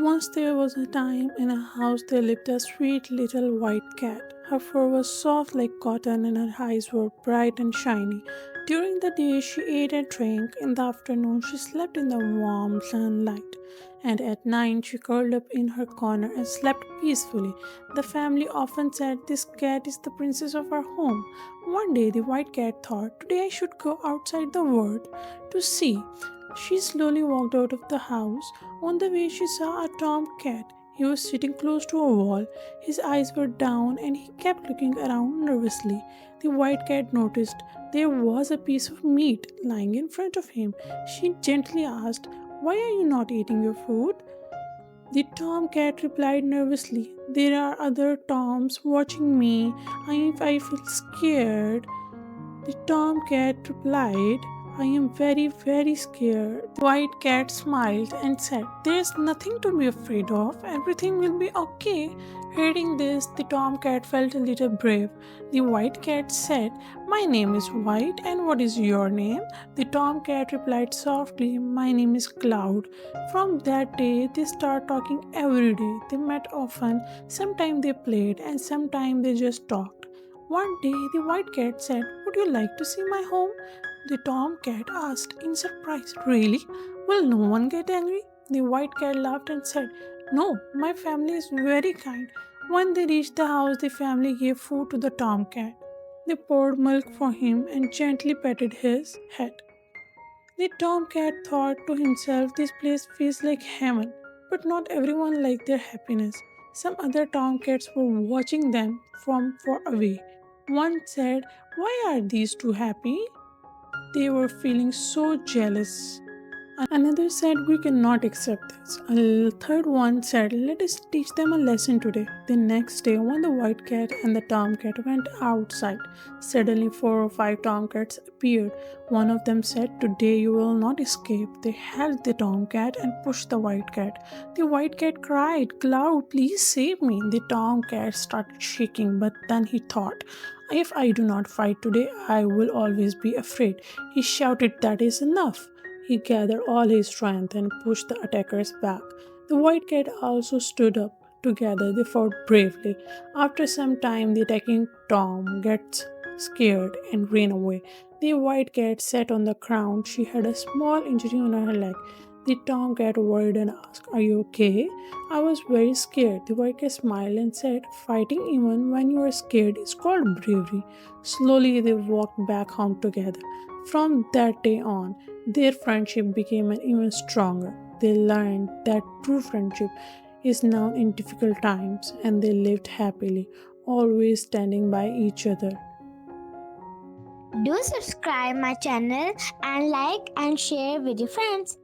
Once there was a time in a house there lived a sweet little white cat. Her fur was soft like cotton and her eyes were bright and shiny. During the day she ate and drank. In the afternoon she slept in the warm sunlight. And at night she curled up in her corner and slept peacefully. The family often said this cat is the princess of our home. One day the white cat thought, today I should go outside the world to see. She slowly walked out of the house. On the way, she saw a tomcat. He was sitting close to a wall. His eyes were down and he kept looking around nervously. The white cat noticed there was a piece of meat lying in front of him. She gently asked, why are you not eating your food? The tomcat replied nervously, there are other toms watching me. I feel scared. The tomcat replied, I am very, very scared. The white cat smiled and said, there's nothing to be afraid of. Everything will be okay. Hearing this, the tomcat felt a little brave. The white cat said, my name is White, and what is your name? The tomcat replied softly, my name is Cloud. From that day, they started talking every day. They met often. Sometimes they played, and sometimes they just talked. One day, the white cat said, would you like to see my home? The tomcat asked in surprise, really? Will no one get angry? The white cat laughed and said, no, my family is very kind. When they reached the house, the family gave food to the tomcat. They poured milk for him and gently petted his head. The tomcat thought to himself, this place feels like heaven, but not everyone liked their happiness. Some other tomcats were watching them from far away. One said, why are these two happy? They were feeling so jealous. Another said, we cannot accept this. A third one said, let us teach them a lesson today. The next day, when the white cat and the tomcat went outside, suddenly 4 or 5 tomcats appeared. One of them said, today you will not escape. They held the tomcat and pushed the white cat. The white cat cried, Cloud, please save me. The tomcat started shaking, but then he thought, if I do not fight today, I will always be afraid. He shouted, that is enough. He gathered all his strength and pushed the attackers back. The white cat also stood up. Together they fought bravely. After some time, the attacking Tom gets scared and ran away. The white cat sat on the ground. She had a small injury on her leg. The tomcat worried and asked, are you okay? I was very scared. The white cat smiled and said, fighting even when you are scared is called bravery. Slowly they walked back home together. From that day on, their friendship became even stronger. They learned that true friendship is known in difficult times and they lived happily, always standing by each other. Do subscribe my channel and like and share with your friends.